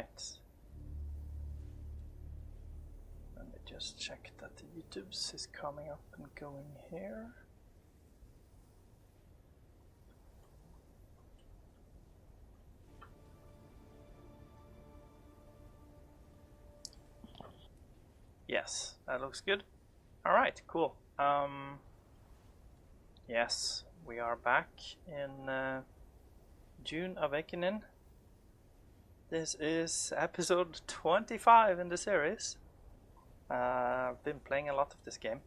Alright. Let me just check that the YouTube's is coming up and going here. Yes, that looks good. Alright, cool. Yes, we are back in Dune Awakening. This is episode 25 in the series. I've been playing a lot of this game.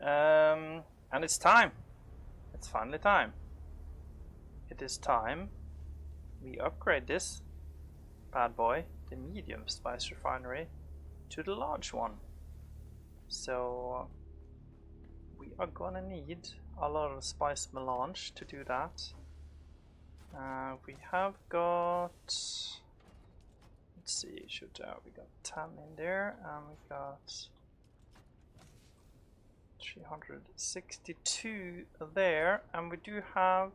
And it's time. It's finally time. It is time we upgrade this bad boy, the medium spice refinery, to the large one. So we are gonna need a lot of spice melange to do that. We have got, let's see, we got 10 in there, and we got 362 there, and we do have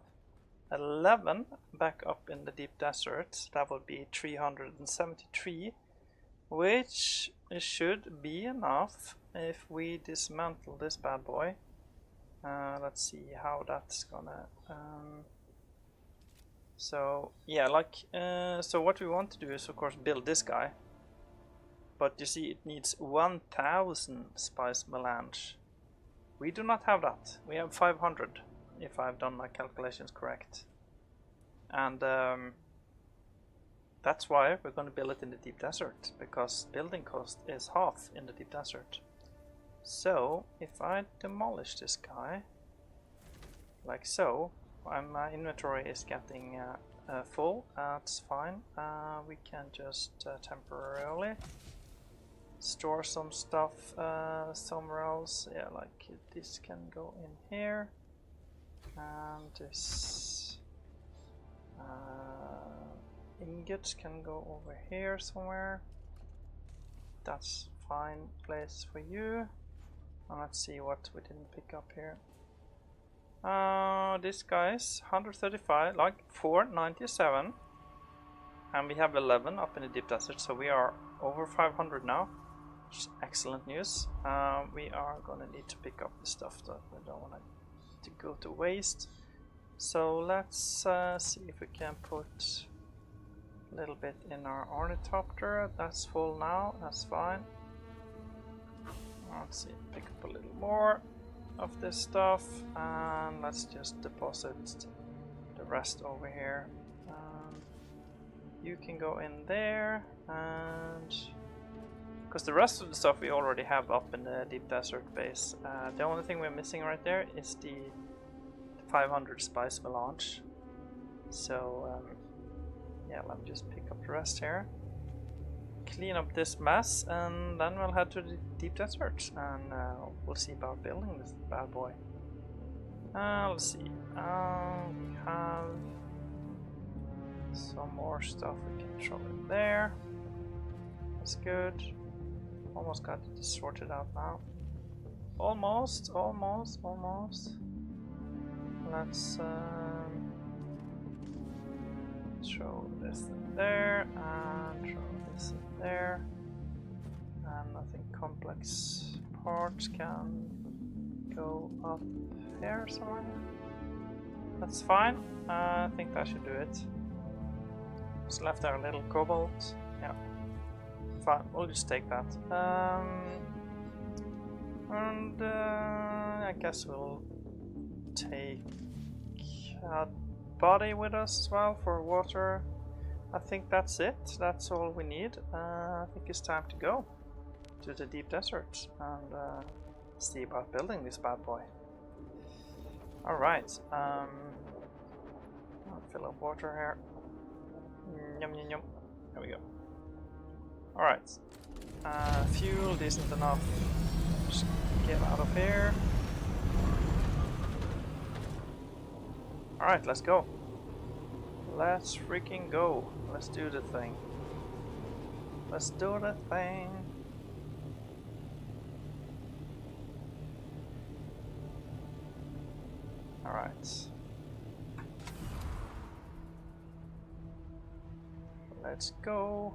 11 back up in the deep desert. That would be 373, which should be enough if we dismantle this bad boy. Let's see how that's gonna so yeah, so what we want to do is of course build this guy, but you see it needs 1000 spice melange. We do not have that. We have 500 if I've done my calculations correct, and that's why we're going to build it in the deep desert, because building cost is half in the deep desert. So if I demolish this guy like so, my inventory is getting full. That's fine. We can just temporarily store some stuff somewhere else. Yeah, like this can go in here, and this ingots can go over here somewhere. That's fine place for you. And let's see what we didn't pick up here. This guy's 135, like 497, and we have 11 up in the deep desert, so we are over 500 now, which is excellent news. We are gonna need to pick up the stuff that we don't want to go to waste. So let's see if we can put a little bit in our ornithopter. That's full now, that's fine. Let's see, pick up a little more of this stuff, and let's just deposit the rest over here. You can go in there, and because the rest of the stuff we already have up in the deep desert base. The only thing we're missing right there is the 500 spice melange. So yeah, let me just pick up the rest here, clean up this mess, and then we'll head to the deep desert, and we'll see about building this bad boy. Let's see, we have some more stuff we can throw in there. That's good. Almost got it sorted out now. Almost. Let's throw this in there, and throw this in there, and I think complex parts can go up here somewhere. That's fine. I think that should do it. Just left our little cobalt. Yeah, fine. We'll just take that. And I guess we'll take a body with us as well for water. I think that's it. That's all we need. I think it's time to go to the deep desert and see about building this bad boy. Alright, I'll fill up water here. Yum yum yum. There we go. Alright, fuel decent enough. Just get out of here. Alright, let's go. Let's freaking go. Let's do the thing. Let's do the thing. Alright. Let's go.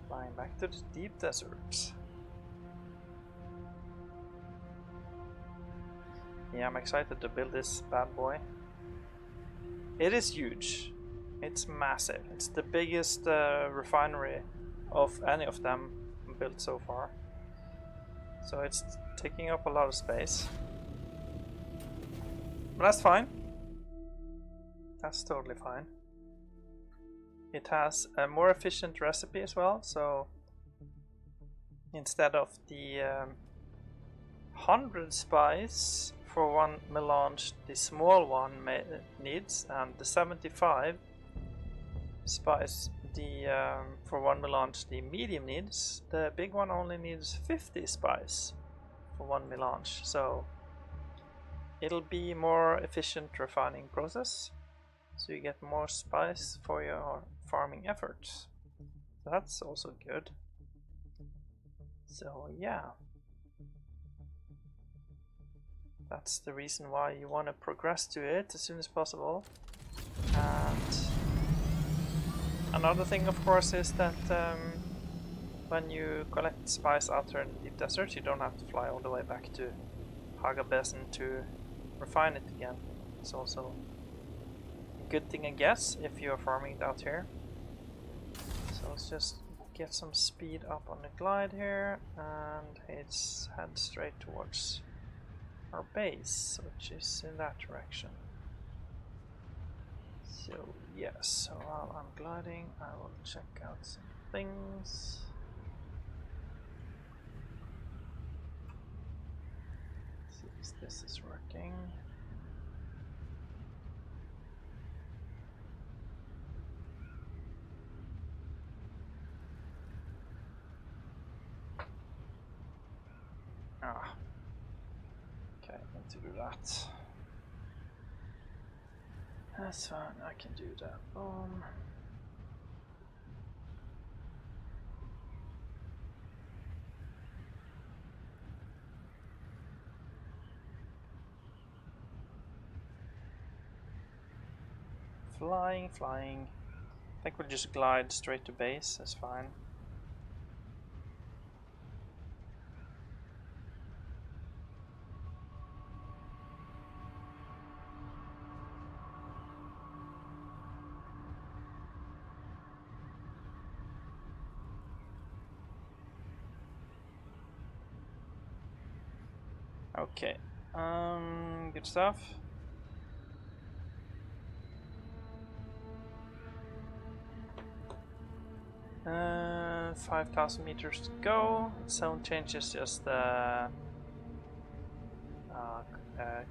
Flying back to the deep desert. Yeah, I'm excited to build this bad boy. It is huge. It's massive. It's the biggest refinery of any of them built so far. So it's taking up a lot of space. But that's fine. That's totally fine. It has a more efficient recipe as well, so instead of the 100 spice for one melange the small one needs, and the 75 spice for one melange the medium needs, the big one only needs 50 spice for one melange, so it'll be more efficient refining process, so you get more spice for your farming efforts. So that's also good. So yeah, that's the reason why you want to progress to it as soon as possible. And another thing, of course, is that when you collect spice out here in the deep desert, you don't have to fly all the way back to Haga Basin to refine it again. It's also a good thing, I guess, if you're farming it out here. So let's just get some speed up on the glide here, and it's head straight towards our base, which is in that direction. So yes, so while I'm gliding, I will check out some things. See if this is working. Ah, okay, I need to do that. That's fine, I can do that. Boom. Flying, flying. I think we'll just glide straight to base, that's fine. Okay, good stuff. 5,000 meters to go. Zone change is just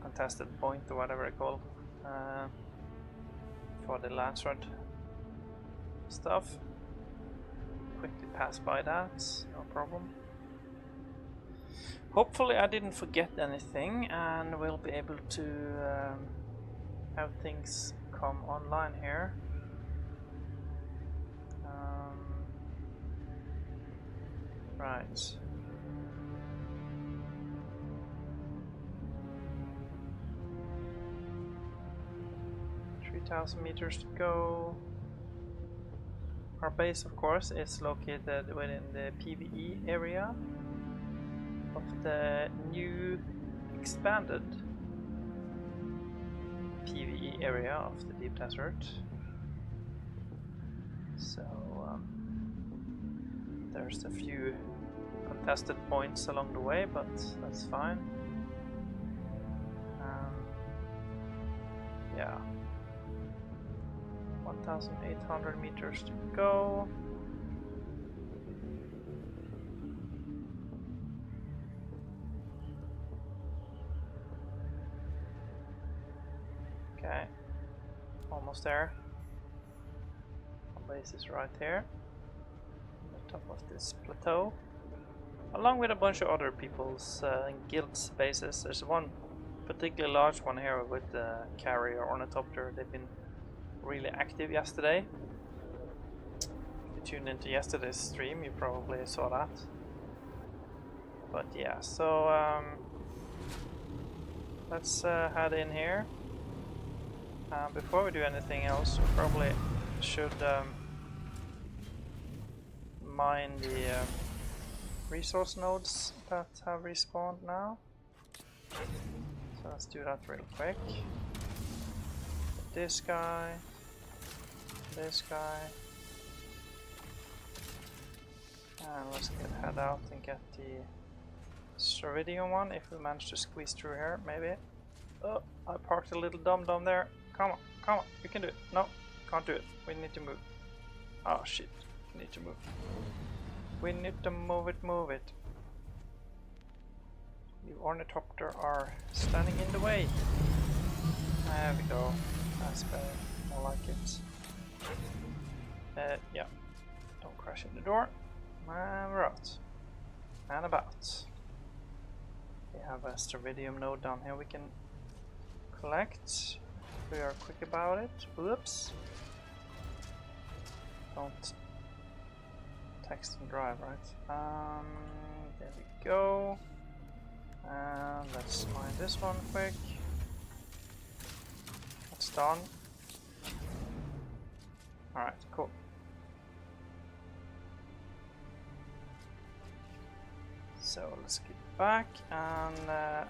contested point or whatever I call for the lance rod stuff. Quickly pass by that, no problem. Hopefully I didn't forget anything, and we'll be able to have things come online here. Right. $3,000 to go. Our base, of course, is located within the PvE area of the new expanded PvE area of the deep desert. So there's a few contested points along the way, but that's fine. Yeah, 1,800 meters to go. Okay, almost there. Our base is right here on the top of this plateau, along with a bunch of other people's guilds bases. There's one particularly large one here with the carrier ornithopter. They've been really active yesterday. If you tuned into yesterday's stream, you probably saw that. But yeah, so let's head in here Before we do anything else, we probably should mine the resource nodes that have respawned now. So let's do that real quick. This guy, this guy, and let's head out and get the Ceridium one if we manage to squeeze through here, maybe. Oh, I parked a little dum-dum there. Come on, you can do it. No, can't do it. We need to move. Oh shit, we need to move. We need to move it. The ornithopter are standing in the way. There we go. That's better. More like it. Yeah. Don't crash in the door. And we're out. And about. We have a Ceridium node down here we can collect. We are quick about it. Whoops. Don't text and drive, right? There we go. And let's mine this one quick. That's done. Alright, cool. So let's get back and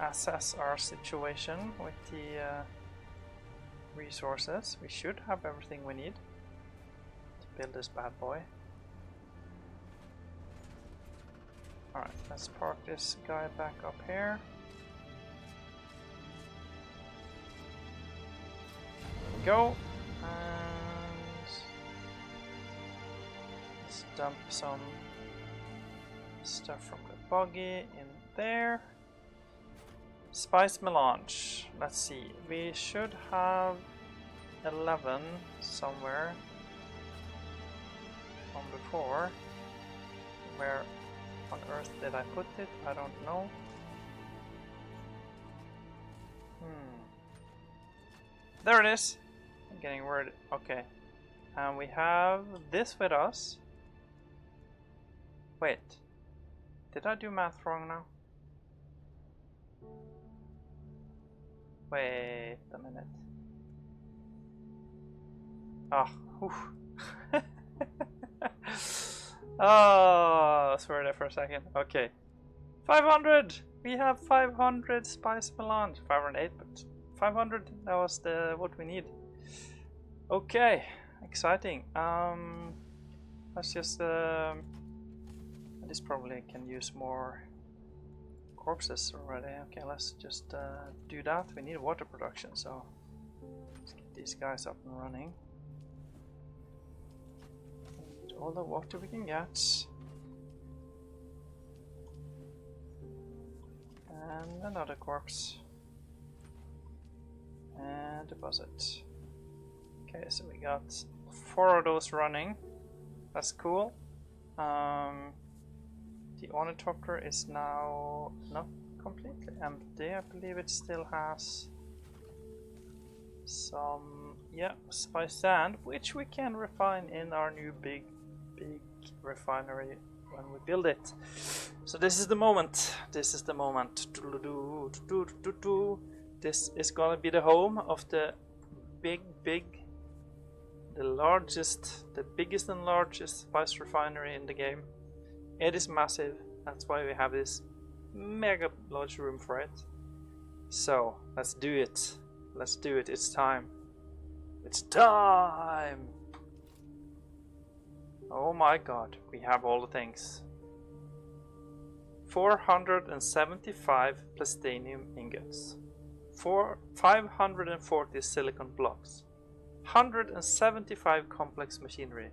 assess our situation with the resources. We should have everything we need to build this bad boy. Alright, let's park this guy back up here. There we go. And let's dump some stuff from the buggy in there. Spice melange. Let's see. We should have 11 somewhere from before. Where on earth did I put it? I don't know. There it is. I'm getting word. Okay. And we have this with us. Wait. Did I do math wrong now? Wait a minute. Ah, oh, I swear there for a second. Okay. 500! We have 500 spice melange. 508, but 500, that was what we need. Okay, exciting. Let's just this probably can use more corpses already. Okay, let's just do that. We need water production, so let's get these guys up and running. We need all the water we can get. And another corpse. And deposit. Okay, so we got 4 of those running. That's cool. The ornithopter is now not completely empty. I believe it still has some, yeah, spice sand, which we can refine in our new big refinery when we build it. So this is the moment. This is the moment. This is gonna be the home of the the largest, the biggest and largest spice refinery in the game. It is massive. That's why we have this mega large room for it. So let's do it. Let's do it. It's time. It's time. Oh my god, we have all the things. 475 plastinium ingots. 540 silicon blocks. 175 complex machinery.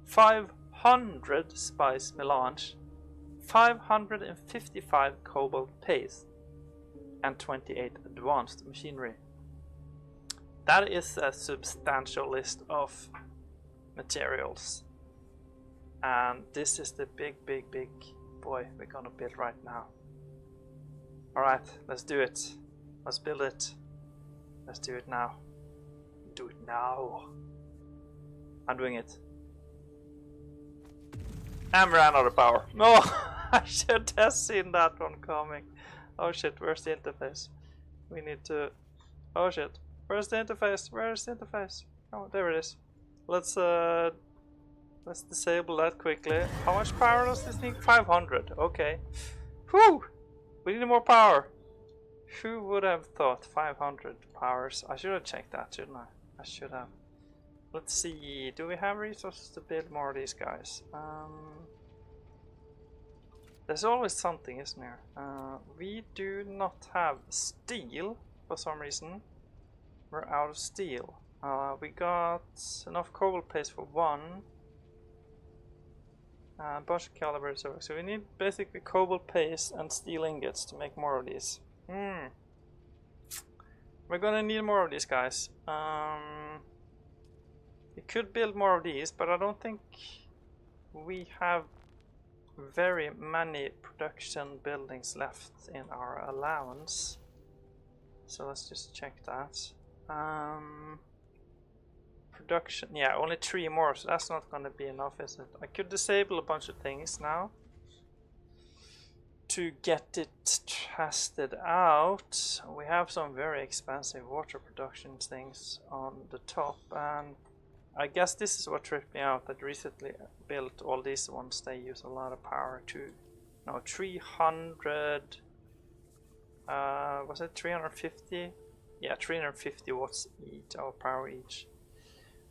500 spice melange. 555 cobalt paste. And 28 advanced machinery. That is a substantial list of materials. And this is the big boy we're gonna build right now. Alright, let's do it. Let's build it. Let's do it now. Do it now. I'm doing it. And ran out of power. No, I should have seen that one coming. Oh shit, where's the interface? We need to... Oh shit. Where's the interface? Where's the interface? Oh, there it is. Let's disable that quickly. How much power does this need? 500. Okay. Whew! We need more power. Who would have thought 500 powers? I should have checked that, shouldn't I? I should have. Let's see. Do we have resources to build more of these guys? There's always something, isn't there? We do not have steel for some reason. We're out of steel. We got enough cobalt paste for one. A bunch of calibers, so we need basically cobalt paste and steel ingots to make more of these. We're gonna need more of these guys. We could build more of these, but I don't think we have very many production buildings left in our allowance. So let's just check that. Production, yeah, only 3 more, so that's not gonna be enough, is it? I could disable a bunch of things now to get it tested out. We have some very expensive water production things on the top, and I guess this is what tripped me out. That recently built all these ones, they use a lot of power too. No, 300, was it 350? Yeah, 350 watts each, of power each.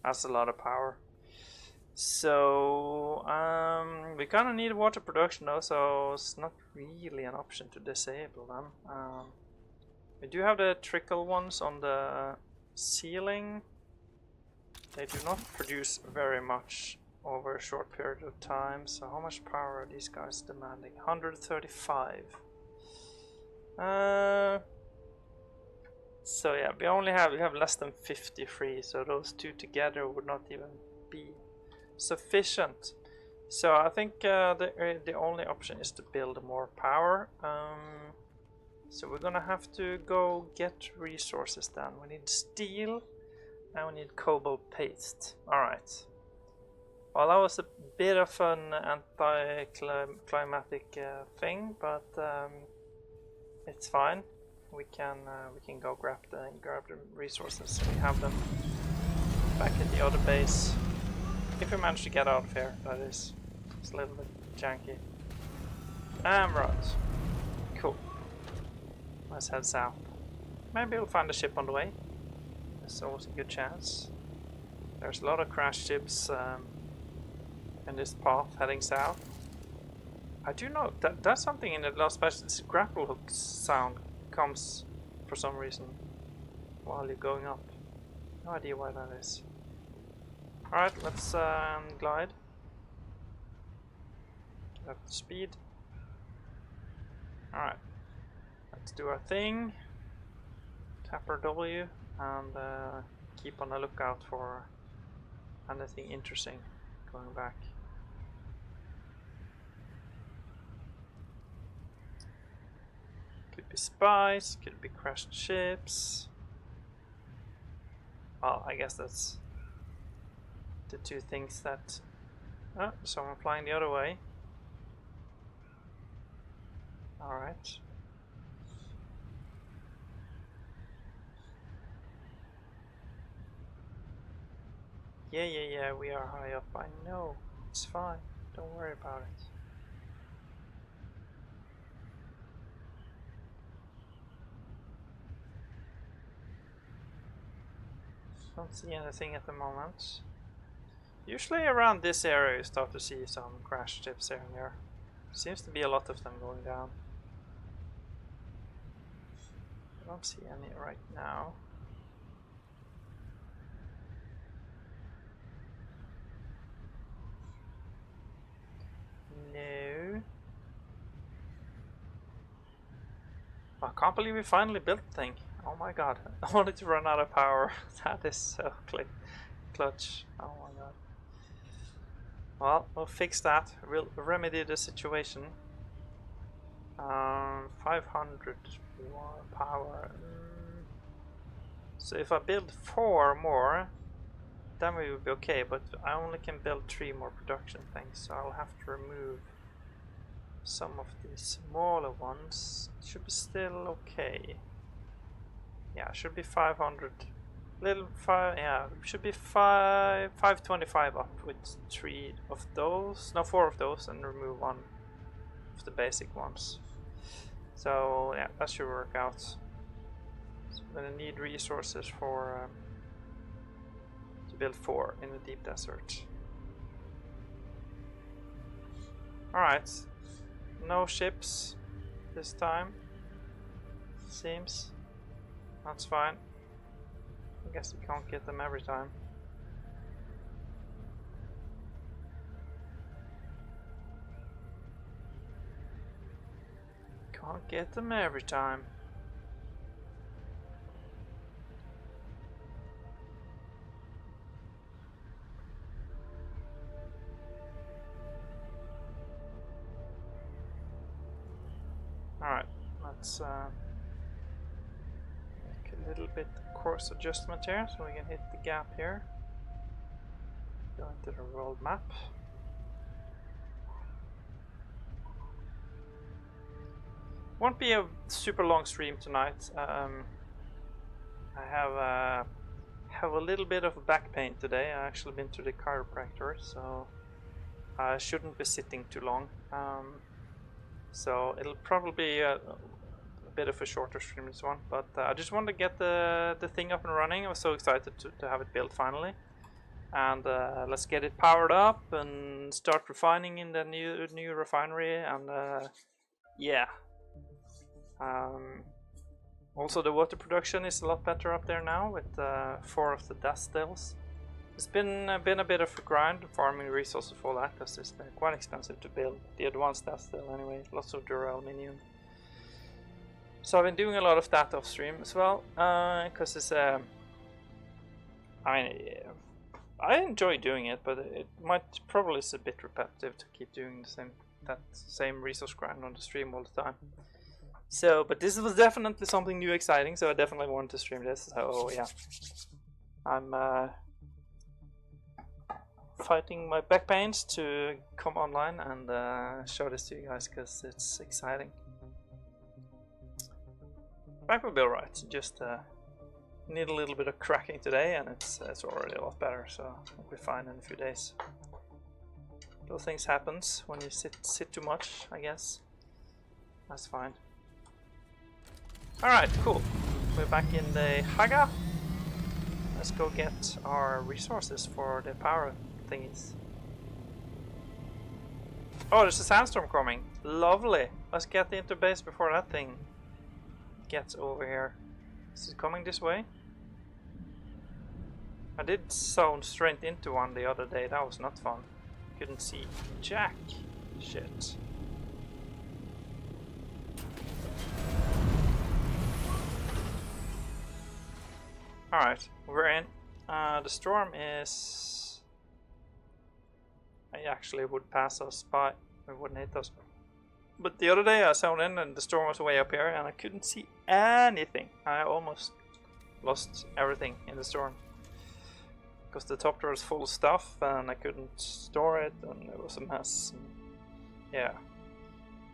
That's a lot of power. So we kind of need water production though, so it's not really an option to disable them. We do have the trickle ones on the ceiling. They do not produce very much over a short period of time. So how much power are these guys demanding? 135. So yeah, we have less than 53, so those two together would not even be sufficient. So I think the only option is to build more power. So we're gonna have to go get resources then. We need steel and we need cobalt paste. Alright. Well, that was a bit of an anti-climatic thing, but it's fine. We can go grab the resources. We have them back at the other base. If we manage to get out of here, that is. It's a little bit janky. Right. Cool. Let's head south. Maybe we'll find a ship on the way. There's always a good chance. There's a lot of crash ships in this path heading south. I do know that there's something in the last patch. This grapple hook sound comes for some reason while you're going up. No idea why that is. Alright, let's glide. Get up to speed. Alright, let's do our thing. Tap our W and keep on the lookout for anything interesting going back. Could be spies, could be crashed ships. Well, I guess that's the two things that... Oh, someone flying the other way. Alright. Yeah, we are high up. I know. It's fine. Don't worry about it. Don't see anything at the moment. Usually around this area you start to see some crash ships here and there. Seems to be a lot of them going down. I don't see any right now. No. I can't believe we finally built the thing. Oh my god, I wanted to run out of power. That is so clutch. Oh my god. Well, we'll fix that. We'll remedy the situation. 500 more power. So if I build 4 more, then we will be okay, but I only can build 3 more production things, so I'll have to remove some of these smaller ones. It should be still okay. Yeah, it should be 500 little five, yeah, should be 525 up with 3 of those, no 4 of those, and remove 1 of the basic ones. So yeah, that should work out. So we're gonna need resources for to build 4 in the deep desert. Alright, no ships this time, seems. That's fine. I guess you can't get them every time. Can't get them every time. Alright, let's make a little bit course adjustment here so we can hit the gap here. Go into the world map. Won't be a super long stream tonight. I have a little bit of back pain today. I actually been to the chiropractor, so I shouldn't be sitting too long. So it'll probably be a bit of a shorter stream this one, but I just wanted to get the thing up and running. I was so excited to have it built finally, and let's get it powered up and start refining in the new refinery. And yeah, also the water production is a lot better up there now with 4 of the dust stills. It's been a bit of a grind farming resources for that, because it's quite expensive to build the advanced dust still anyway. Lots of duraluminum. So I've been doing a lot of that off stream as well, because it's I mean, I enjoy doing it, but it might probably is a bit repetitive to keep doing that same resource grind on the stream all the time. So, but this was definitely something new, exciting. So I definitely wanted to stream this. So yeah, I'm fighting my back pains to come online and show this to you guys, because it's exciting. Back will be alright, just need a little bit of cracking today, and it's already a lot better, so it'll be fine in a few days. Those things happens when you sit too much, I guess. That's fine. Alright, cool. We're back in the Haga. Let's go get our resources for the power thingies. Oh, there's a sandstorm coming. Lovely. Let's get into base before that thing gets over here. Is it coming this way? I did zone straight into one the other day. That was not fun. Couldn't see jack shit. Alright, we're in. The storm is... It actually would pass us by. It wouldn't hit us. But the other day I zoned in and the storm was way up here and I couldn't see anything. I almost lost everything in the storm. Because the top drawer was full of stuff and I couldn't store it and it was a mess. And yeah.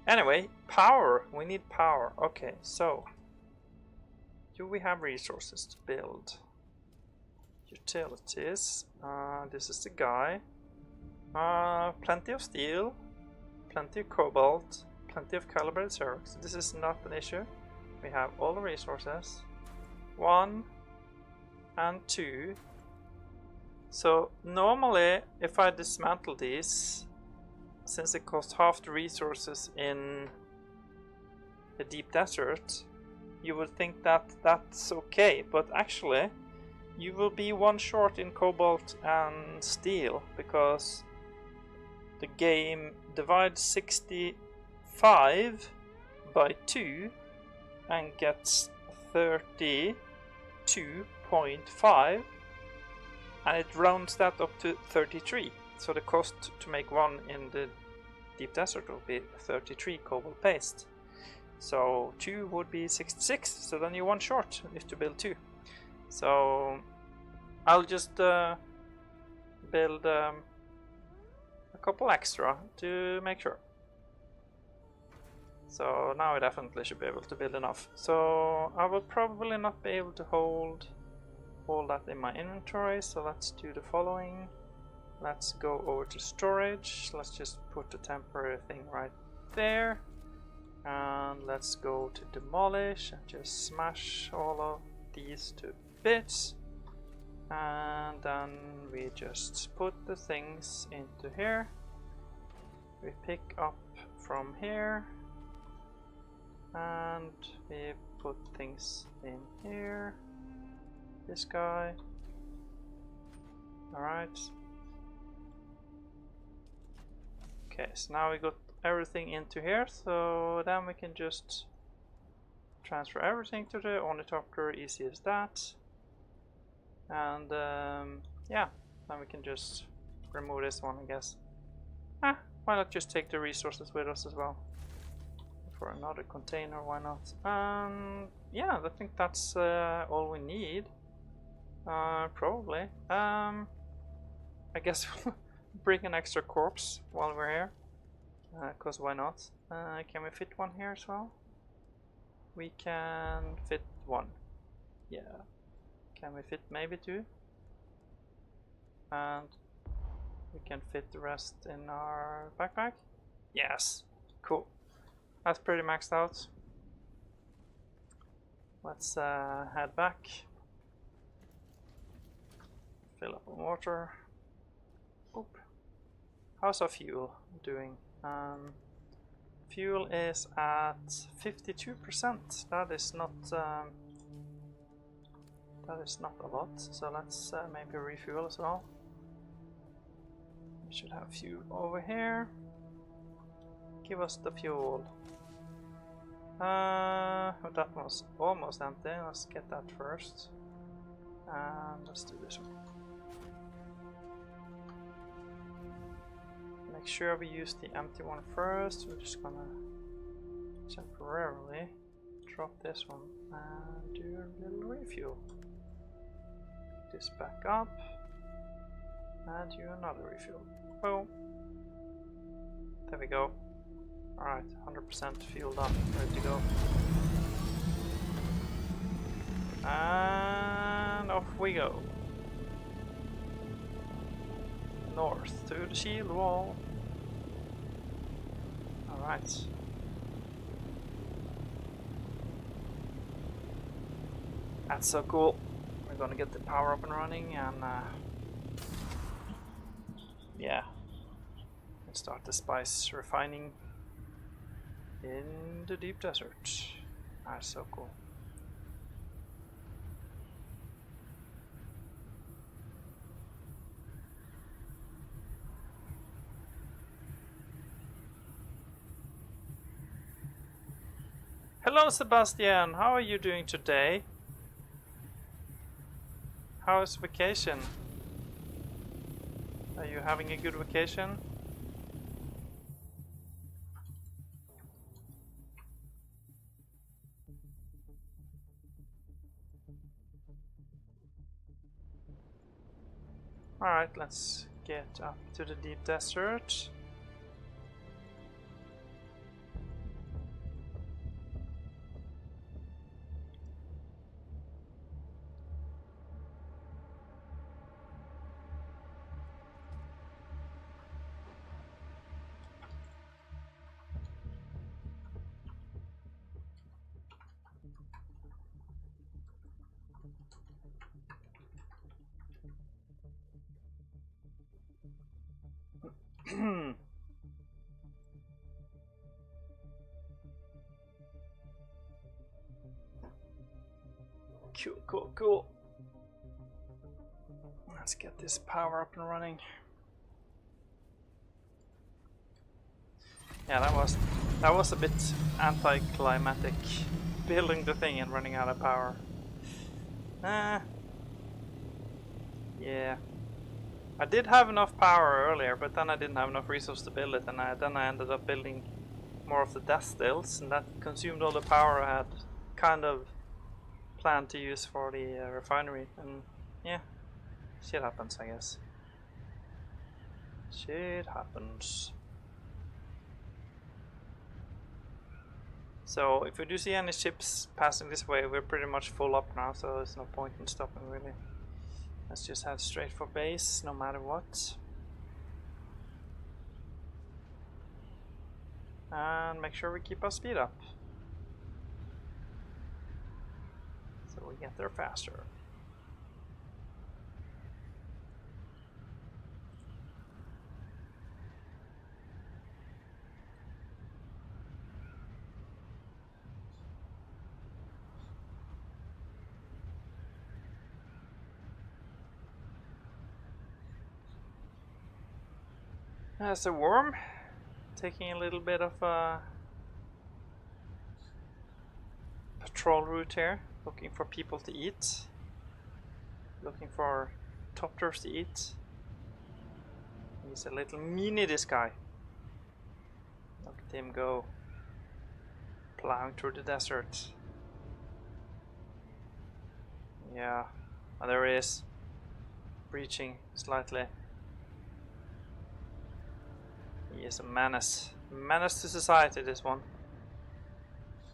Anyway, power. We need power. Okay, so... Do we have resources to build? Utilities. This is the guy. Plenty of steel. Plenty of cobalt. Plenty of calibrated ceramics. This is not an issue. We have all the resources. 1 and 2. So normally if I dismantle these, since it costs half the resources in the deep desert, you would think that that's okay, but actually you will be 1 short in cobalt and steel, because the game divides 65 by 2 and gets 32.5, and it rounds that up to 33. So the cost to make 1 in the deep desert will be 33 cobalt paste. So 2 would be 66, so then you're 1 short if to build 2. So I'll just build a couple extra to make sure. So now I definitely should be able to build enough. So I will probably not be able to hold all that in my inventory, so let's do the following. Let's go over to storage. Let's just put the temporary thing right there. And let's go to demolish and just smash all of these to bits. And then we just put the things into here. We pick up from here. And we put things in here. This guy. Alright. Okay, so now we got everything into here, so then we can just transfer everything to the ornithopter, easy as that. And yeah, then we can just remove this one, I guess. Why not just take the resources with us as well? For another container, why not? Yeah, I think that's all we need. Probably. I guess we'll bring an extra corpse while we're here. Cause why not? Can we fit one here as well? We can fit one. Yeah. Can we fit maybe two? And we can fit the rest in our backpack? Yes. Cool. That's pretty maxed out. Let's head back. Fill up on water. Oop. How's our fuel doing? Fuel is at 52%. That is not a lot. So let's maybe refuel as well. We should have fuel over here. Give us the fuel. That was almost empty. Let's get that first. And let's do this one. Make sure we use the empty one first. We're just gonna temporarily drop this one and do a little refuel. Pick this back up and do another refuel. Boom. There we go. Alright, 100% fueled up, ready to go. And off we go. North to the shield wall. Alright. That's so cool. We're gonna get the power up and running and yeah. And start the spice refining in the deep desert. That's so cool. Hello Sebastian, how are you doing today? How is vacation? Are you having a good vacation? Alright, let's get up to the deep desert. Cool. Let's get this power up and running. Yeah, that was a bit anticlimactic, building the thing and running out of power. Yeah. I did have enough power earlier, but then I didn't have enough resources to build it, and then I ended up building more of the death stills, and that consumed all the power I had kind of planned to use for the refinery, and yeah, shit happens, I guess. Shit happens. So if we do see any ships passing this way, we're pretty much full up now, so there's no point in stopping really. Let's just head straight for base, no matter what. And make sure we keep our speed up, so we get there faster. There's a worm taking a little bit of a patrol route here, looking for people to eat, looking for topters to eat. He's a little meanie, this guy. Look at him go, plowing through the desert. Yeah, oh, there he is, breaching slightly. He is a menace. Menace to society, this one.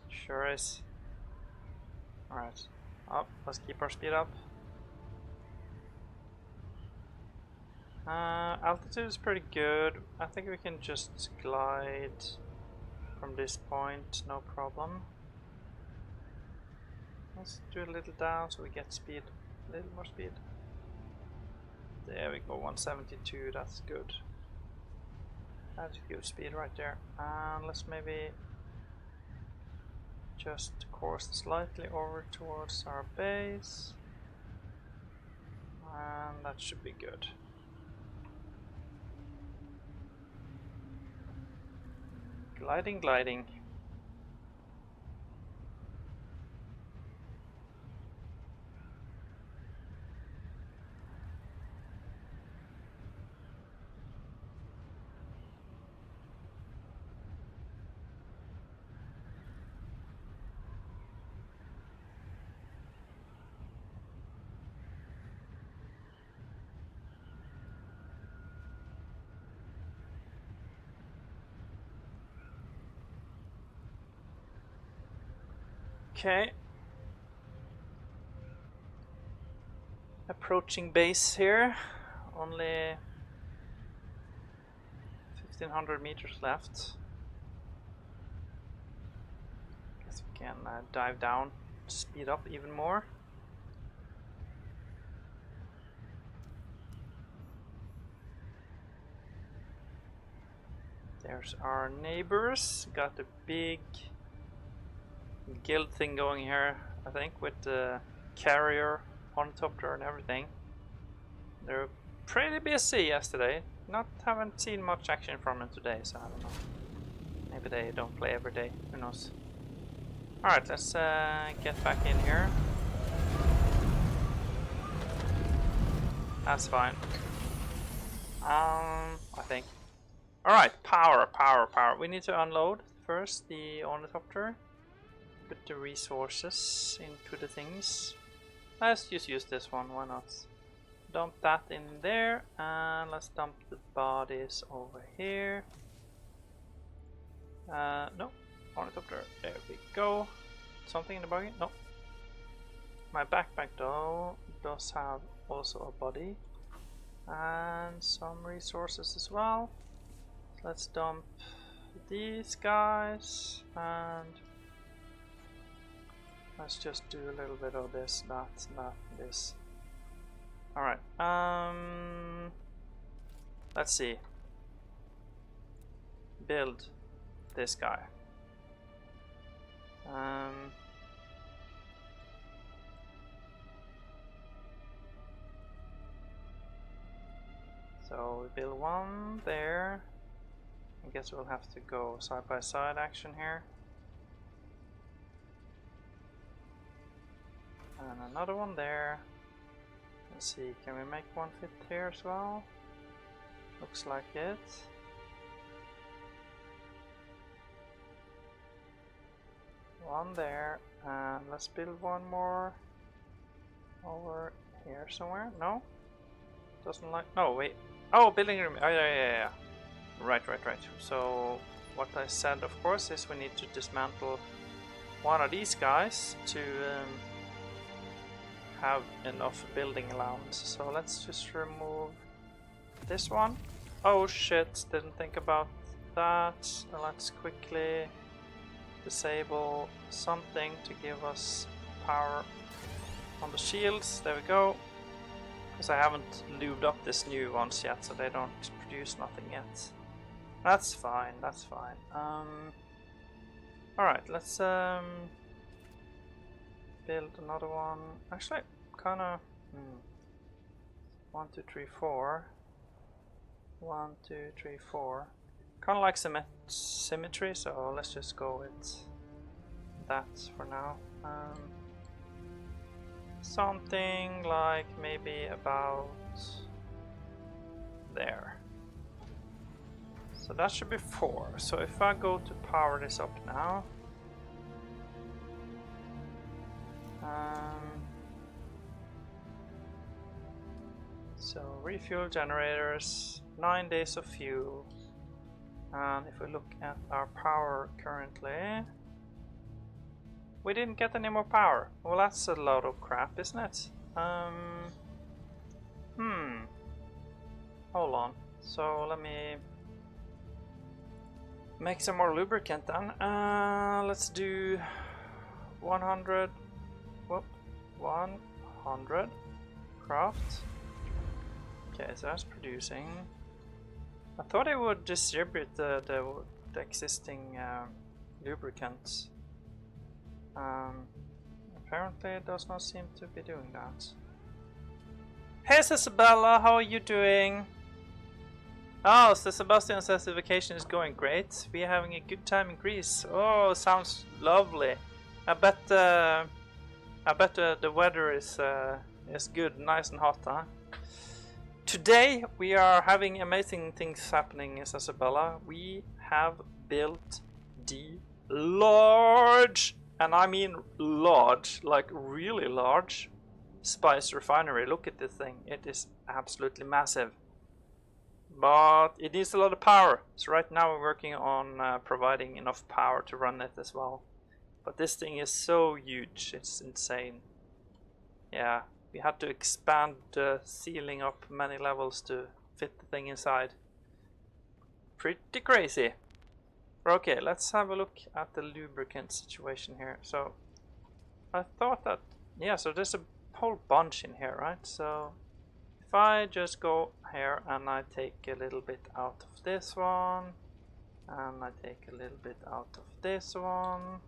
Sure is. Alright. Oh, let's keep our speed up. Altitude is pretty good. I think we can just glide from this point, no problem. Let's do a little down so we get speed, a little more speed. There we go, 172, that's good. That's good speed right there. And let's maybe just course slightly over towards our base. And that should be good. Gliding, gliding. Okay. Approaching base here. Only 1500 meters left. Guess we can dive down, speed up even more. There's our neighbors. Got a big guild thing going here, I think, with the carrier on top there and everything. They're pretty busy yesterday. Haven't seen much action from them today, so I don't know. Maybe they don't play every day. Who knows? All right, let's get back in here. That's fine. I think. All right, power. We need to unload first the ornithopter. Put the resources into the things. Let's just use this one, why not? Dump that in there, and let's dump the bodies over here. No, ornithopter, there we go. Something in the buggy? No. My backpack though does have also a body and some resources as well. Let's dump these guys and let's just do a little bit of this, that, this. Alright, let's see. Build this guy. So we build one there. I guess we'll have to go side by side action here. And another one there. Let's see, can we make one fit here as well? Looks like it. One there, and let's build one more over here somewhere. No? Doesn't like. No, wait. Oh, building room. Oh, yeah. Right. So, what I said, of course, is we need to dismantle one of these guys to have enough building allowance. So let's just remove this one. Oh shit, didn't think about that. Let's quickly disable something to give us power on the shields. There we go. Because I haven't lubed up this new ones yet, so they don't produce nothing yet. That's fine, that's fine. Alright, let's build another one. Actually, kinda 1, 2, 3, 4. 1, 2, 3, 4. Kinda like symmetry, so let's just go with that for now. Something like maybe about there. So that should be 4. So if I go to power this up now, so refuel generators, 9 days of fuel, and if we look at our power currently, we didn't get any more power. Well, that's a lot of crap, isn't it? Hold on. So let me make some more lubricant then. Let's do 100. Whoop, 100 craft. Okay, so that's producing. I thought it would distribute the existing lubricants. Apparently it does not seem to be doing that. Hey Isabella, how are you doing? Oh, so Sebastian says the vacation is going great. We are having a good time in Greece. Oh, sounds lovely. I bet the weather is good, nice and hot, huh? Today we are having amazing things happening, Isabella. We have built the large, and I mean large, like really large, Spice Refinery. Look at this thing. It is absolutely massive. But it needs a lot of power. So right now we're working on providing enough power to run it as well. But this thing is so huge, it's insane. Yeah, we had to expand the ceiling up many levels to fit the thing inside. Pretty crazy. Okay, let's have a look at the lubricant situation here. So I thought that, yeah, so there's a whole bunch in here, right? So if I just go here and I take a little bit out of this one, and I take a little bit out of this one,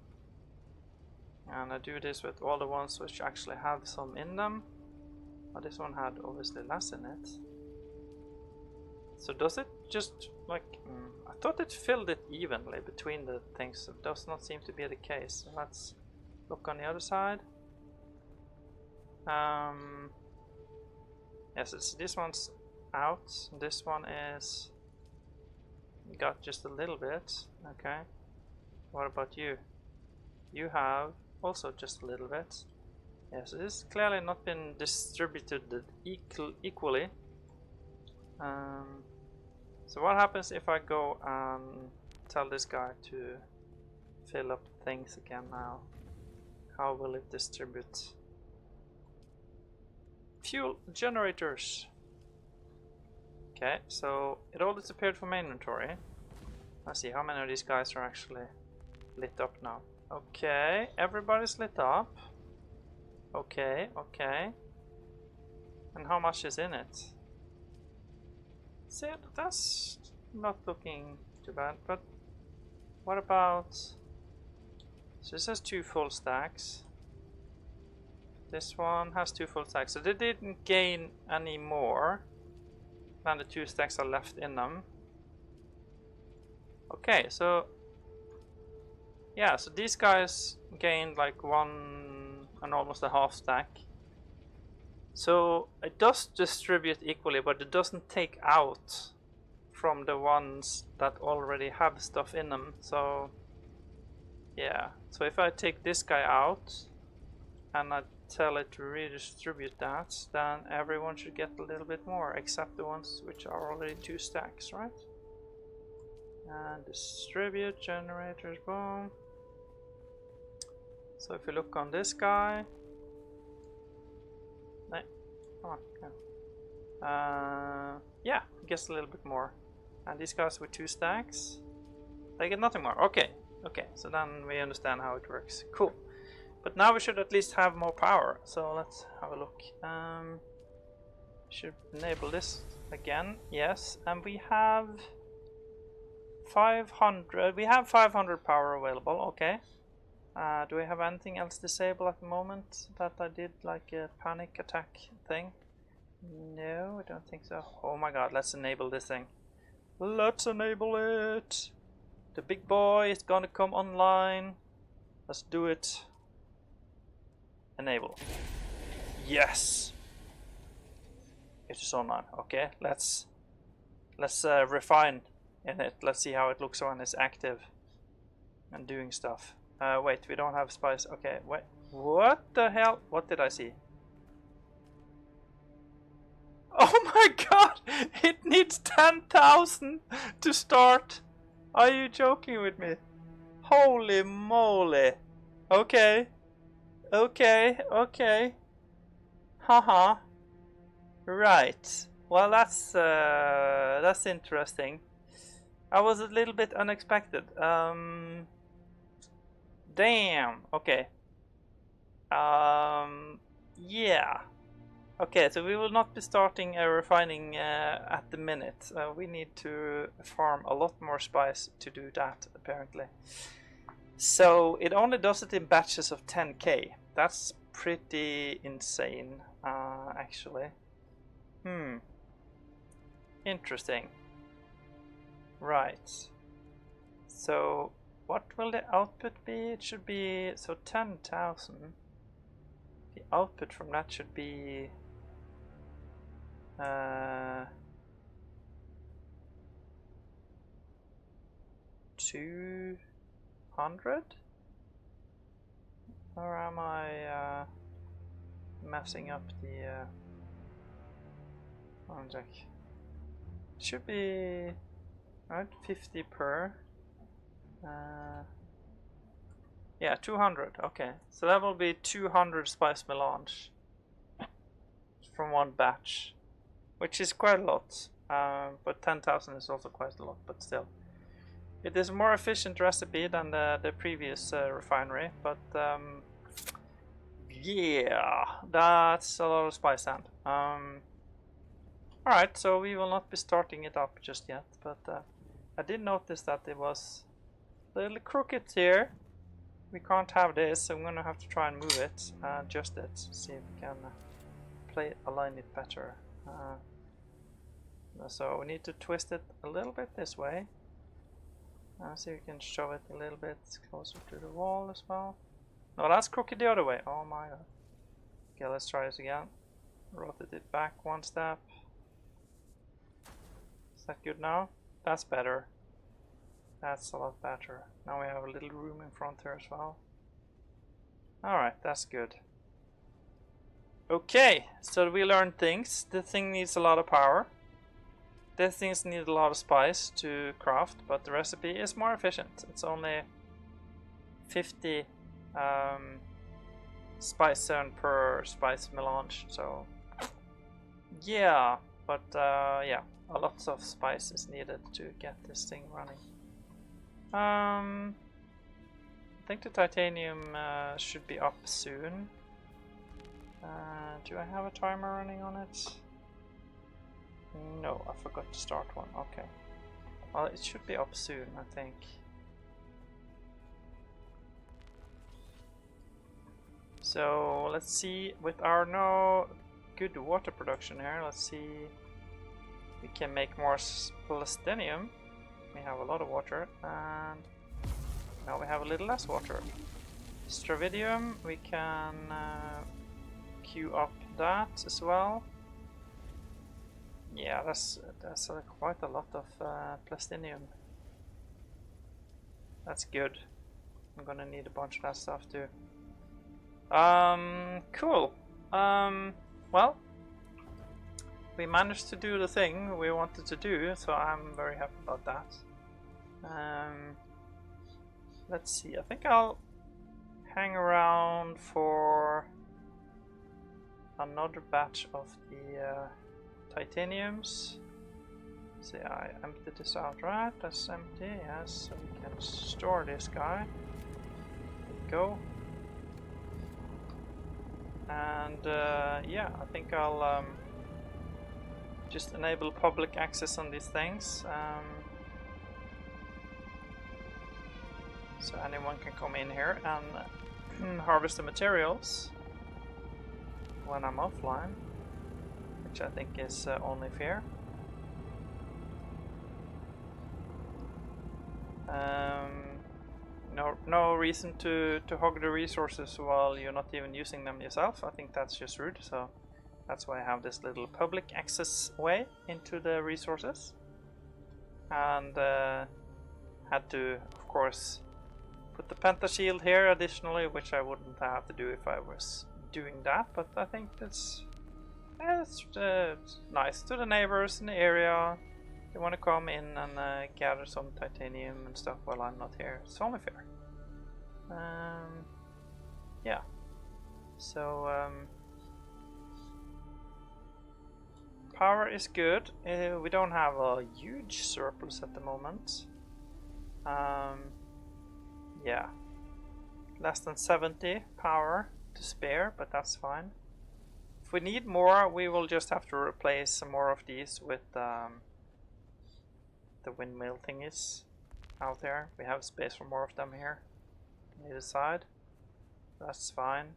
and I do this with all the ones which actually have some in them. But this one had obviously less in it. So does it just like, I thought it filled it evenly between the things. It does not seem to be the case. So let's look on the other side. Yes, it's, this one's out. This one is got just a little bit. Okay. What about you? You have also just a little bit. Yes, this has clearly not been distributed equally. So what happens if I go and tell this guy to fill up things again now? How will it distribute? Fuel generators. Okay, so it all disappeared from my inventory. Let's see how many of these guys are actually lit up now. Okay, everybody's lit up. Okay, okay. And how much is in it? See, that's not looking too bad, but what about... So this has 2 full stacks. This one has 2 full stacks, so they didn't gain any more than the 2 stacks are left in them. Okay, so... yeah, so these guys gained like 1 and almost a half stack. So it does distribute equally, but it doesn't take out from the ones that already have stuff in them. So yeah, so if I take this guy out and I tell it to redistribute that, then everyone should get a little bit more, except the ones which are already 2 stacks, right? And distribute generators, boom. So if you look on this guy, Come on, go. Yeah, I guess a little bit more. And these guys with 2 stacks, they get nothing more. Okay, okay, so then we understand how it works. Cool. But now we should at least have more power. So let's have a look. Should enable this again. Yes, and we have 500. We have 500 power available. Okay. Do we have anything else disabled at the moment that I did, like a panic attack thing? No, I don't think so. Oh my god, let's enable this thing. Let's enable it. The big boy is gonna come online. Let's do it. Enable. Yes. It is online. Okay, let's refine in it. Let's see how it looks when it's active and doing stuff. Wait, we don't have spice. Okay, wait. What the hell? What did I see? Oh my god! It needs 10,000 to start. Are you joking with me? Holy moly. Okay. Okay, okay. Haha. Right. Well, that's interesting. I was a little bit unexpected. Damn. Okay. Yeah. Okay, so we will not be starting refining at the minute. We need to farm a lot more spice to do that, apparently. So it only does it in batches of 10k. That's pretty insane, actually. Interesting. Right. So what will the output be? It should be, so 10,000. The output from that should be 200? Or am I messing up the jack? It should be right 50 per. Yeah, 200. Okay, so that will be 200 spice melange from one batch, which is quite a lot. But 10,000 is also quite a lot. But still, it is a more efficient recipe than the previous refinery. But yeah, that's a lot of spice sand. Alright, so we will not be starting it up just yet, but I did notice that it was a little crooked here. We can't have this, so I'm gonna have to try and move it, adjust it, see if we can align it better. So we need to twist it a little bit this way. See if we can shove it a little bit closer to the wall as well. No, that's crooked the other way. Oh my god. Okay, let's try this again. Rotate it back one step. Is that good now? That's better. That's a lot better. Now we have a little room in front here as well. Alright, that's good. Okay, so we learned things. This thing needs a lot of power. These things need a lot of spice to craft, but the recipe is more efficient. It's only 50 spice zone per spice melange, so yeah, but yeah, a lot of spice is needed to get this thing running. I think the titanium should be up soon. Do I have a timer running on it? No, I forgot to start one. Okay. Well, it should be up soon, I think. So let's see, with our no good water production here, let's see, we can make more plastinium. We have a lot of water, and now we have a little less water. Stravidium, we can queue up that as well. Yeah, that's quite a lot of plastinium. That's good. I'm gonna need a bunch of that stuff too. Cool. Well, we managed to do the thing we wanted to do, so I'm very happy about that. Let's see, I think I'll hang around for another batch of the titaniums. See, I emptied this out, right? That's empty, yes. So we can store this guy. There we go. And yeah, I think I'll just enable public access on these things. So anyone can come in here and harvest the materials when I'm offline, which I think is only fair. No reason to hog the resources while you're not even using them yourself. I think that's just rude, so that's why I have this little public access way into the resources. And had to, of course, put the pentashield here additionally, which I wouldn't have to do if I was doing that, but I think it's nice to the neighbors in the area. They want to come in and gather some titanium and stuff while I'm not here. It's only fair. Yeah. So power is good. We don't have a huge surplus at the moment. Yeah. Less than 70 power to spare, but that's fine. If we need more, we will just have to replace some more of these with the windmill thingies out there. We have space for more of them here on either side. That's fine.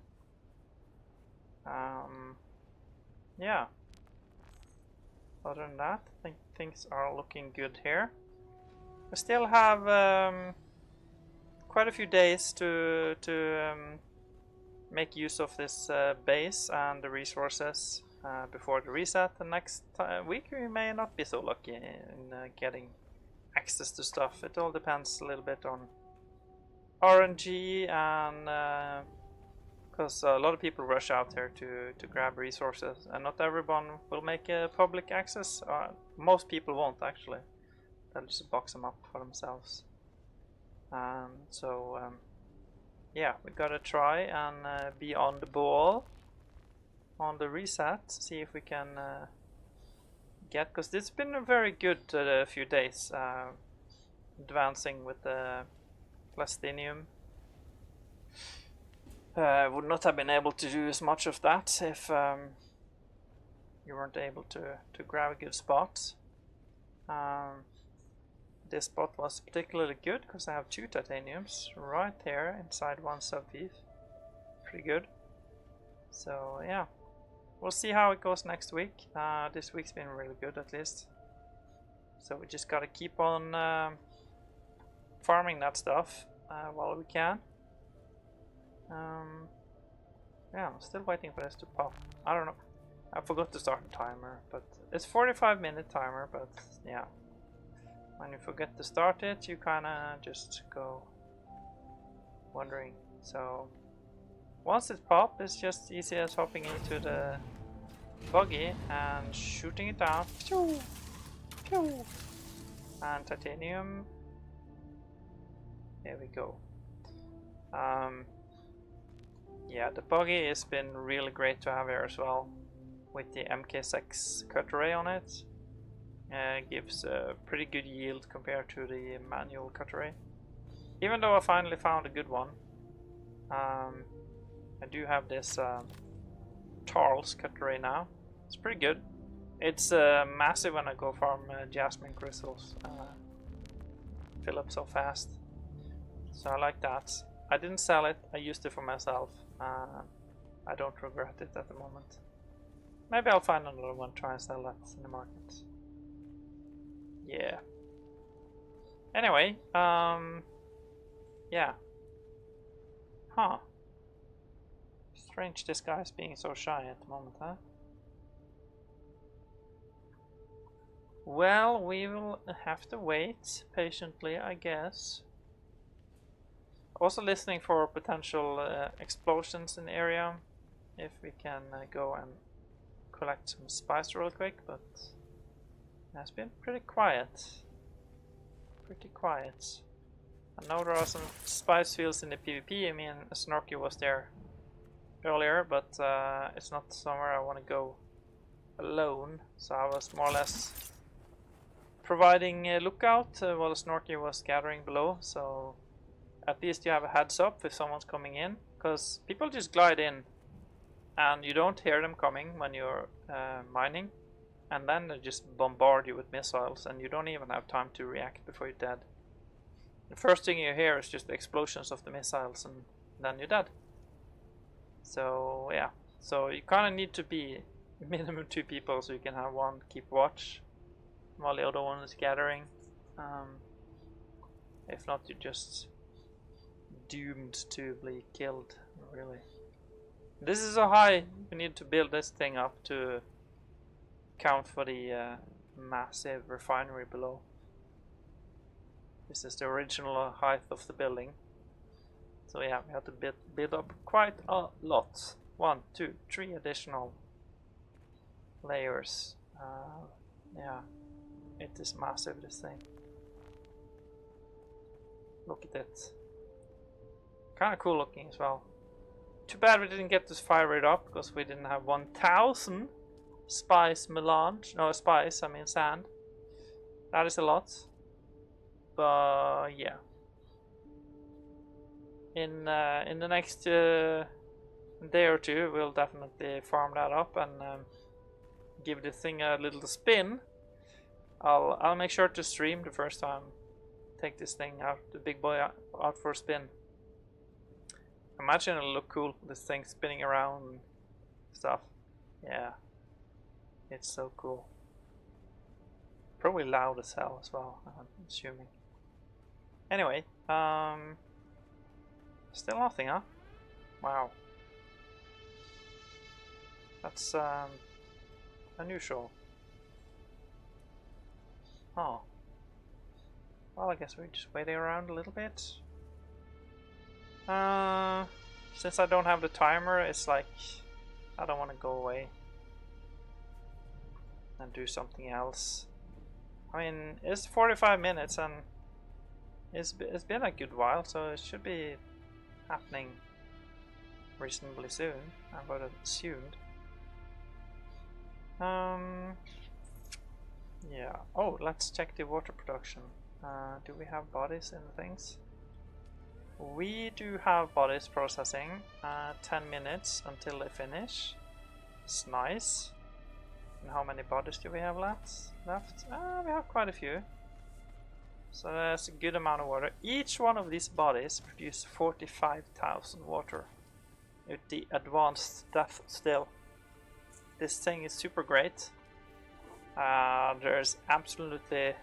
Yeah. Other than that, I think things are looking good here. We still have quite a few days to make use of this base and the resources before the reset. The next week we may not be so lucky in getting access to stuff. It all depends a little bit on RNG and because a lot of people rush out here to grab resources, and not everyone will make a public access. Most people won't actually. They'll just box them up for themselves. Yeah, we gotta try and be on the ball on the reset, see if we can get, because it's been a very good few days advancing with the plastinium. Would not have been able to do as much of that if you weren't able to grab a good spot. This spot was particularly good because I have 2 titaniums right there inside one subbeef. Pretty good. So yeah, we'll see how it goes next week. This week's been really good at least. So we just gotta keep on farming that stuff while we can. Yeah, I'm still waiting for this to pop. I don't know. I forgot to start the timer, but it's 45-minute timer, but yeah. When you forget to start it, you kinda just go wandering. So once it pops, it's just easy as hopping into the buggy and shooting it down. Pew! Pew! And titanium. There we go. Yeah, the buggy has been really great to have here as well, with the MK6 cut array on it. Gives a pretty good yield compared to the manual cut array. Even though I finally found a good one, I do have this Charles cut array now. It's pretty good. It's massive when I go farm jasmine crystals. Fill up so fast. So I like that. I didn't sell it, I used it for myself. I don't regret it at the moment. Maybe I'll find another one, try and sell that in the market. Yeah. Anyway, yeah. Huh. Strange this guy's being so shy at the moment, huh? Well, we will have to wait patiently, I guess. Also listening for potential explosions in the area, if we can go and collect some spice real quick, but it's been pretty quiet. Pretty quiet. I know there are some spice fields in the PvP. I mean, Snorky was there earlier, but it's not somewhere I want to go alone. So I was more or less providing a lookout while the Snorky was gathering below. So at least you have a heads up if someone's coming in, because people just glide in and you don't hear them coming when you're mining, and then they just bombard you with missiles and you don't even have time to react before you're dead. The first thing you hear is just the explosions of the missiles and then you're dead. So yeah, so you kind of need to be minimum 2 people so you can have one keep watch while the other one is gathering. If not, you're just doomed to be killed, really. This is so high, we need to build this thing up to count for the massive refinery below. This is the original height of the building. So yeah, we have to build up quite a lot. 1, 2, 3 additional layers. Yeah, it is massive, this thing. Look at it. Kind of cool looking as well. Too bad we didn't get this fire rate up because we didn't have 1000 spice melange. No, spice, I mean sand. That is a lot. But yeah. In the next day or two, we'll definitely farm that up and give the thing a little spin. I'll make sure to stream the first time. Take this thing out, the big boy out for a spin. Imagine it'll look cool, this thing spinning around and stuff. Yeah, it's so cool. Probably loud as hell as well, I'm assuming. Anyway, still nothing, huh? Wow. That's unusual. Oh. Well, I guess we're just waiting around a little bit. Since I don't have the timer, it's like I don't want to go away and do something else. I mean, it's 45 minutes and it's been a good while, so it should be happening reasonably soon, I would have assumed. Yeah. Oh, let's check the water production. Do we have bodies in the things? We do have bodies processing. 10 minutes until they finish. It's nice. And how many bodies do we have left? We have quite a few. So that's a good amount of water. Each one of these bodies produces 45,000 water. With the advanced stuff still. This thing is super great. There's absolutely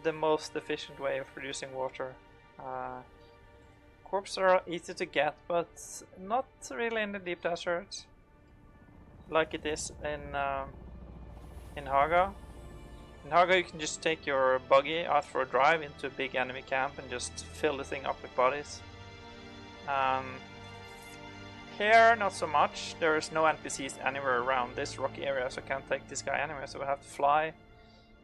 the most efficient way of producing water. Corpses are easy to get, but not really in the deep desert, like it is in Haga. In Haga, you can just take your buggy out for a drive into a big enemy camp and just fill the thing up with bodies. Here, not so much. There is no NPCs anywhere around this rocky area, so I can't take this guy anywhere, so we have to fly.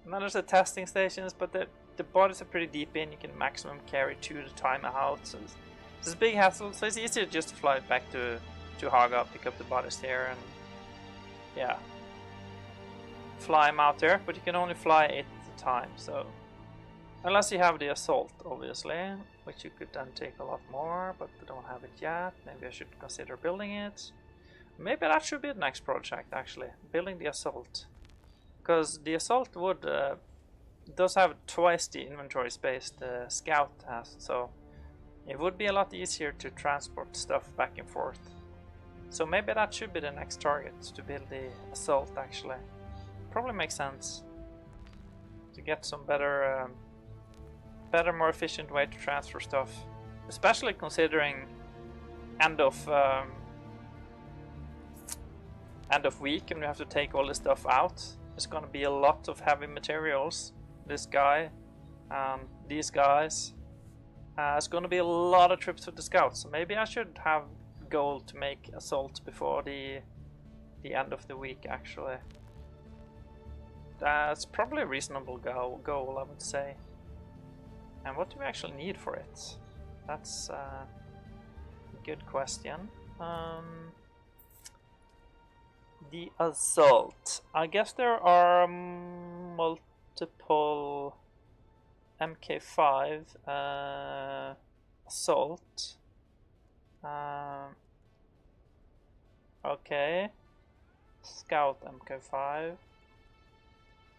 And then there's the testing stations, but the bodies are pretty deep in. You can maximum carry 2 at a time out, so it's a big hassle. So it's easier just to fly back to Haga, pick up the bodies there, and yeah, fly them out there. But you can only fly 8 at a time, so unless you have the assault, obviously, which you could then take a lot more, but we don't have it yet. Maybe I should consider building it. Maybe that should be the next project, actually, building the assault, because the assault would does have twice the inventory space the scout has, so it would be a lot easier to transport stuff back and forth. So maybe that should be the next target, to build the assault. Actually, probably makes sense to get some better, more efficient way to transfer stuff, especially considering end of week, and we have to take all this stuff out. It's gonna be a lot of heavy materials. This guy and these guys. It's gonna be a lot of trips with the scouts. So maybe I should have goal to make assault before the end of the week. Actually, that's probably a reasonable goal, I would say. And what do we actually need for it? That's a good question. The assault. I guess there are multiple MK5 assault. Okay. Scout MK5.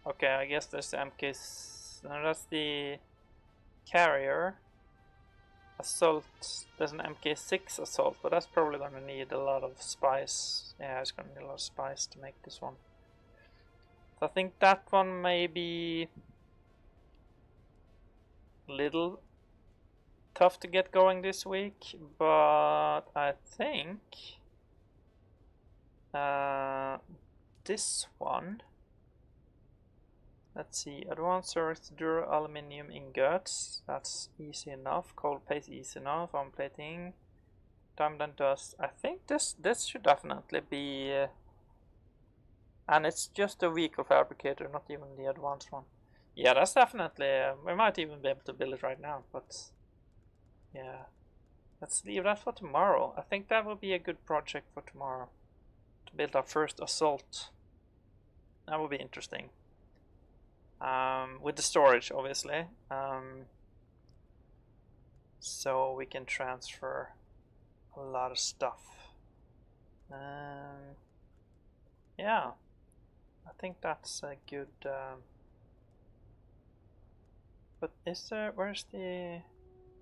Okay, I guess there's the MK. No, that's the carrier. Assault. There's an MK6 assault, but that's probably gonna need a lot of spice. Yeah, it's gonna need a lot of spice to make this one. So I think that one may be a little tough to get going this week, but I think this one. Let's see, advanced service dura aluminium ingots. That's easy enough. Cold paste easy enough. On plating, diamond and dust. I think this should definitely be, and it's just a vehicle fabricator, not even the advanced one. Yeah, that's definitely. We might even be able to build it right now, but yeah, let's leave that for tomorrow. I think that will be a good project for tomorrow to build our first assault. That will be interesting. With the storage, obviously, so we can transfer a lot of stuff. Yeah, I think that's a good. But is there? Where's the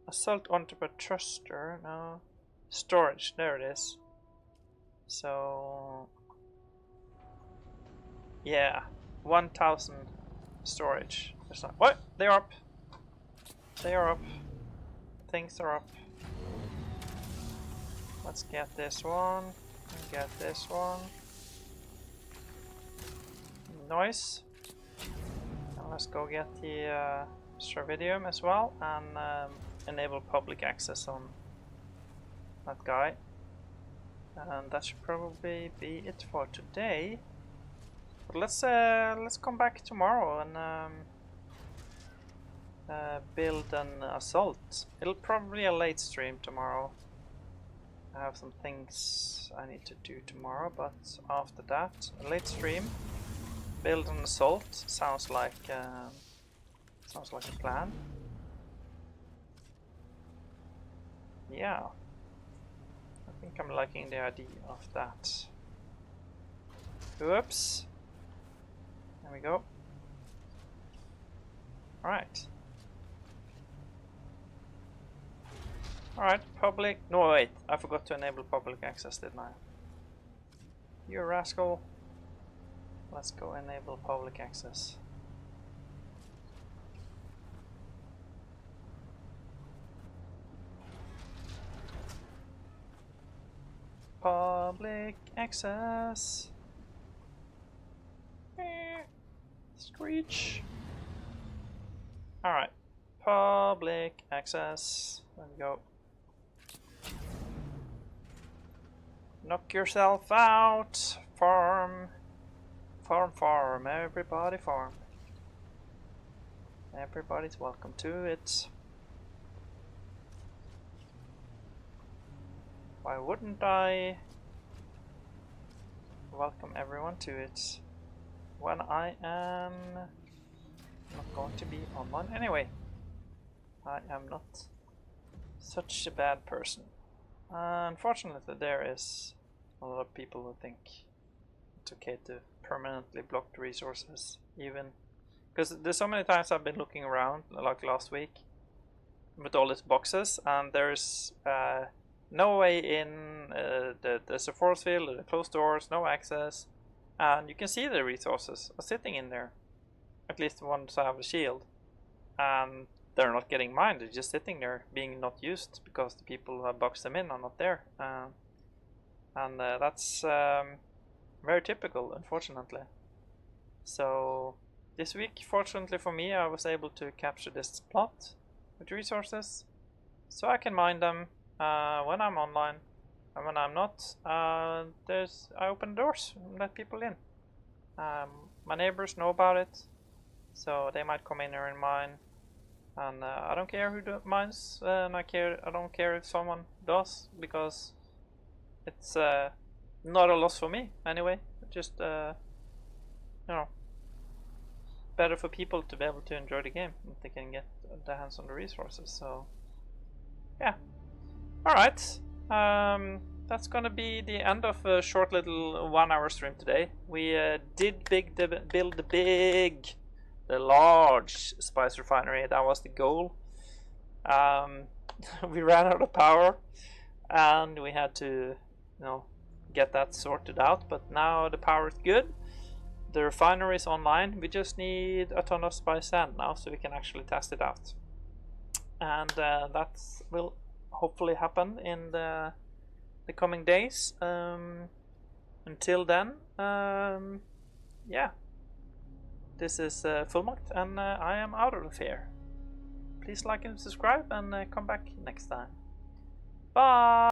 assault onto a thruster? No, storage. There it is. So yeah, 1,000 storage. There's not. What? They're up. They are up. Things are up. Let's get this one. And get this one. Nice. And let's go get the Cervidium as well and enable public access on that guy. And that should probably be it for today. But let's come back tomorrow and build an assault. It'll probably be a late stream tomorrow. I have some things I need to do tomorrow, but after that, a late stream, build an assault sounds like a plan. Yeah, I think I'm liking the idea of that. Whoops. There we go. Alright. Alright, public. No, wait. I forgot to enable public access, didn't I? You rascal. Let's go enable public access. Public access. Screech. Alright. Public access. There we go. Knock yourself out. Farm. Farm, farm. Everybody farm. Everybody's welcome to it. Why wouldn't I welcome everyone to it when I am not going to be online anyway? I am not such a bad person. Unfortunately, there is a lot of people who think it's okay to permanently block the resources, even because there's so many times I've been looking around, like last week, with all these boxes, and there's no way in. There's a force field, the closed doors, no access, and you can see the resources are sitting in there. At least the ones I have a shield, and they're not getting mined. They're just sitting there, being not used because the people who have boxed them in are not there, and that's very typical, unfortunately. So this week, fortunately for me, I was able to capture this plot with resources, so I can mine them when I'm online, and when I'm not, I open doors and let people in. My neighbors know about it, so they might come in here and mine, and I don't care who mines, and I don't care if someone does, because it's not a loss for me anyway. Just you know, better for people to be able to enjoy the game if they can get their hands on the resources. So yeah, all right. That's gonna be the end of a short little 1 hour stream today. We did build the large spice refinery. That was the goal. We ran out of power, and we had to, get that sorted out. But now the power is good. The refinery is online. We just need a ton of spice sand now, so we can actually test it out. And that will hopefully happen in the coming days. Until then, yeah. This is Fullmakt, and I am out of here. Please like and subscribe, and come back next time. Bye!